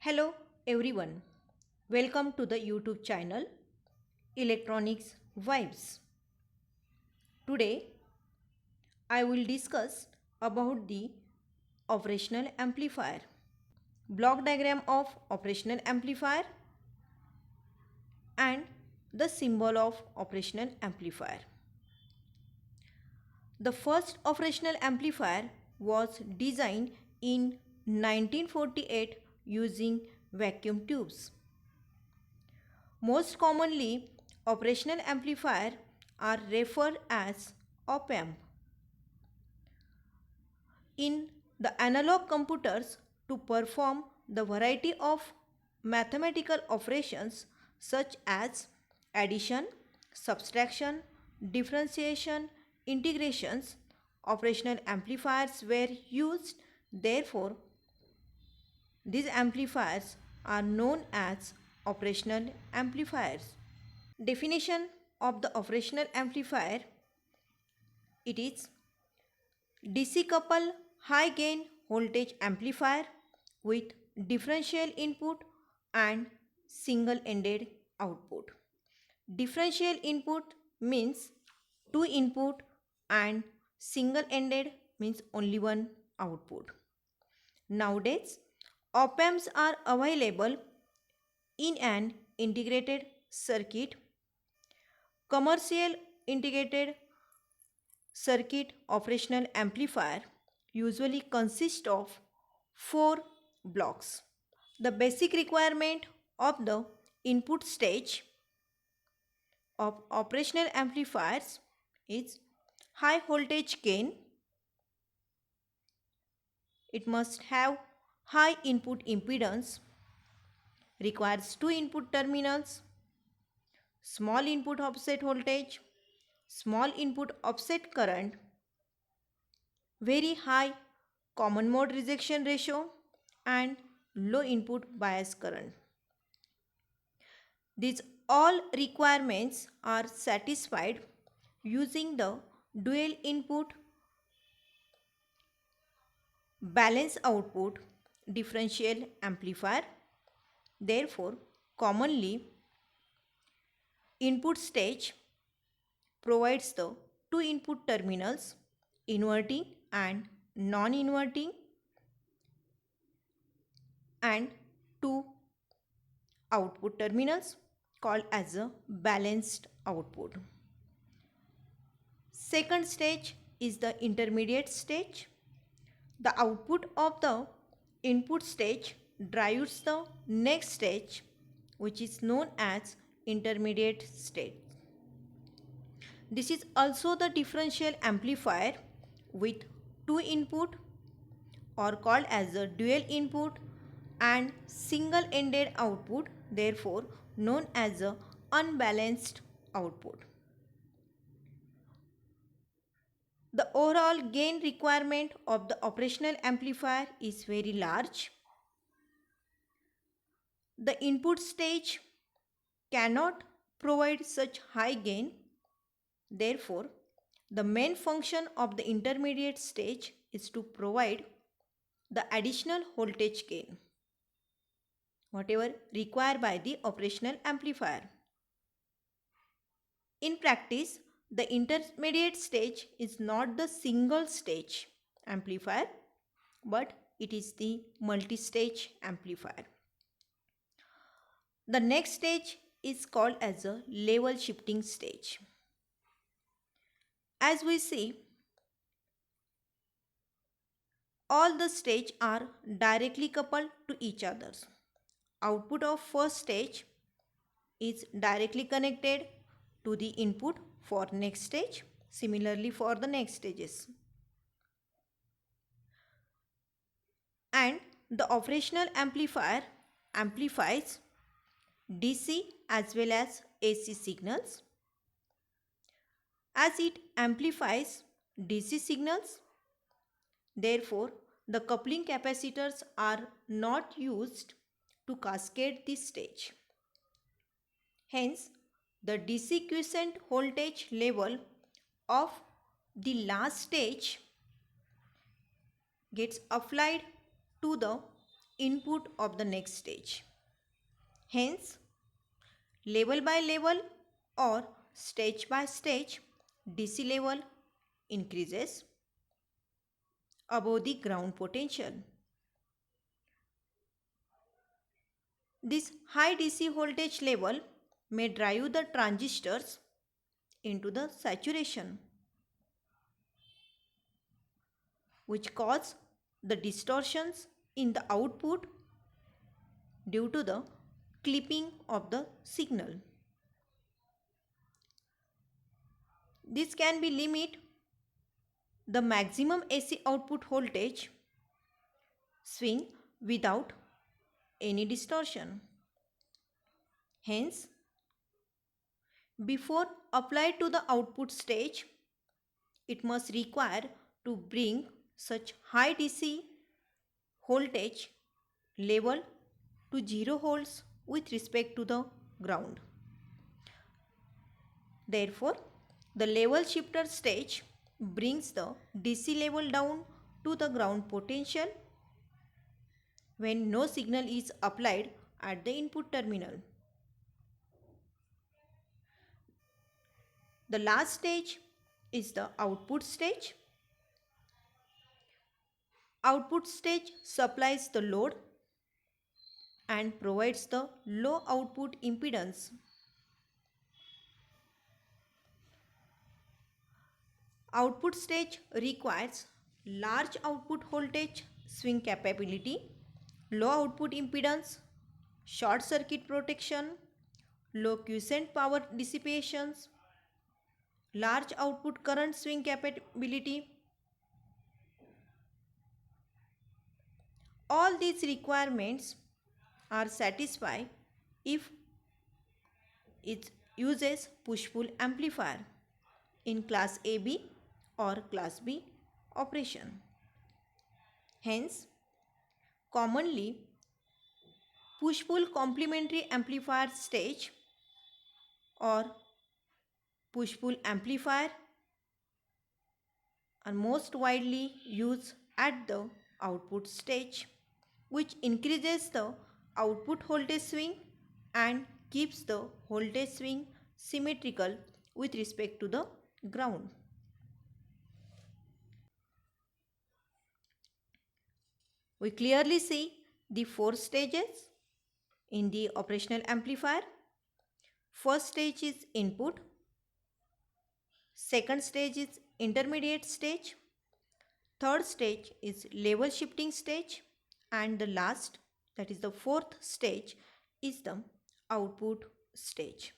Hello everyone, welcome to the YouTube channel Electronics Vibes. Today I will discuss about the operational amplifier, block diagram of operational amplifier and the symbol of operational amplifier. The first operational amplifier was designed in 1948 using vacuum tubes. Most commonly, operational amplifier are referred as op-amp. In the analog computers, to perform the variety of mathematical operations such as addition, subtraction, differentiation, integrations, operational amplifiers were used. Therefore, these amplifiers are known as operational amplifiers. Definition of the operational amplifier: it is DC coupled high gain voltage amplifier with differential input and single ended output. Differential input means two input and single ended means only one output. Nowadays, op amps are available in an integrated circuit. Commercial integrated circuit operational amplifier usually consists of four blocks. The basic requirement of the input stage of operational amplifiers is high voltage gain. It must have high input impedance, requires two input terminals, small input offset voltage, small input offset current, very high common mode rejection ratio and low input bias current. These all requirements are satisfied using the dual input balance output differential amplifier. Therefore, commonly input stage provides the two input terminals, inverting and non-inverting, and two output terminals called as a balanced output. Second stage is the intermediate stage. The output of the input stage drives the next stage, which is known as intermediate stage. This is also the differential amplifier with two input or called as a dual input and single ended output, therefore known as a unbalanced output. The overall gain requirement of the operational amplifier is very large. The input stage cannot provide such high gain. Therefore, the main function of the intermediate stage is to provide the additional voltage gain, whatever required by the operational amplifier. In practice, the intermediate stage is not the single stage amplifier, but it is the multi-stage amplifier. The next stage is called as a level shifting stage. As we see, all the stages are directly coupled to each other. Output of first stage is directly connected to the input for next stage. Similarly for the next stages. And the operational amplifier amplifies DC as well as AC signals. As it amplifies DC signals, therefore the coupling capacitors are not used to cascade this stage. Hence, the DC quiescent voltage level of the last stage gets applied to the input of the next stage. Hence, level by level or stage by stage, DC level increases above the ground potential. This high DC voltage level may drive the transistors into the saturation, which cause the distortions in the output due to the clipping of the signal. This can be limit the maximum AC output voltage swing without any distortion. Hence, before applied to the output stage, it must require to bring such high DC voltage level to 0 volts with respect to the ground. Therefore, the level shifter stage brings the DC level down to the ground potential when no signal is applied at the input terminal. The last stage is the output stage. Output stage supplies the load and provides the low output impedance. Output stage requires large output voltage swing capability, low output impedance, short circuit protection, low quiescent power dissipations, large output current swing capability. All these requirements are satisfied if it uses push-pull amplifier in class AB or class B operation. Hence, commonly push-pull complementary amplifier stage or push-pull amplifier are most widely used at the output stage, which increases the output voltage swing and keeps the voltage swing symmetrical with respect to the ground. We clearly see the 4 stages in the operational amplifier. First stage is input, second stage is intermediate stage, third stage is level shifting stage, and the last, that is the fourth stage, is the output stage.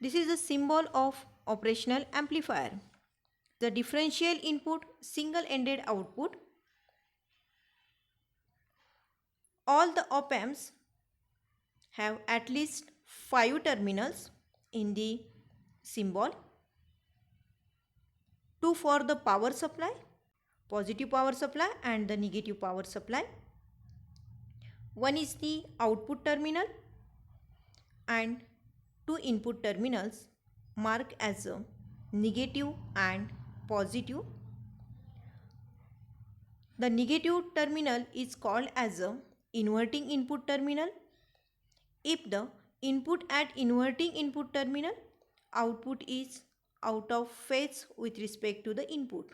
This is a symbol of operational amplifier. The differential input single-ended output. All the op-amps have at least 5 terminals in the symbol. 2 for the power supply, positive power supply and the negative power supply. One is the output terminal and 2 input terminals marked as a negative and positive. The negative terminal is called as a inverting input terminal. If the input at inverting input terminal output is out of phase with respect to the input.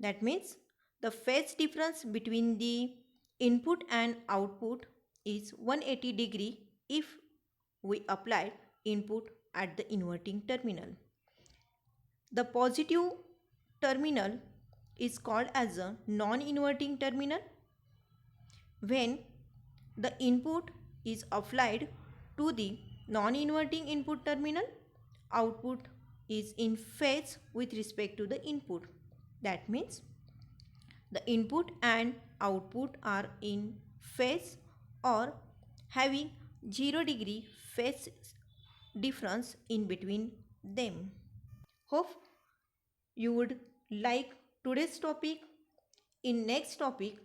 That means the phase difference between the input and output is 180 degree if we apply input at the inverting terminal. The positive terminal is called as a non-inverting terminal. When the input is applied to the non-inverting input terminal, output is in phase with respect to the input. That means the input and output are in phase or having 0 degree phase difference in between them. Hope you would like today's topic. In next topic,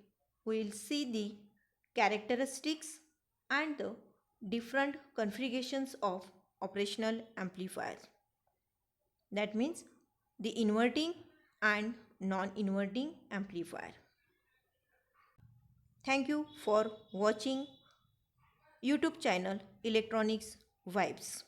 we will see the characteristics and the different configurations of operational amplifiers. That means the inverting and non-inverting amplifier. Thank you for watching YouTube channel Electronics Vibes.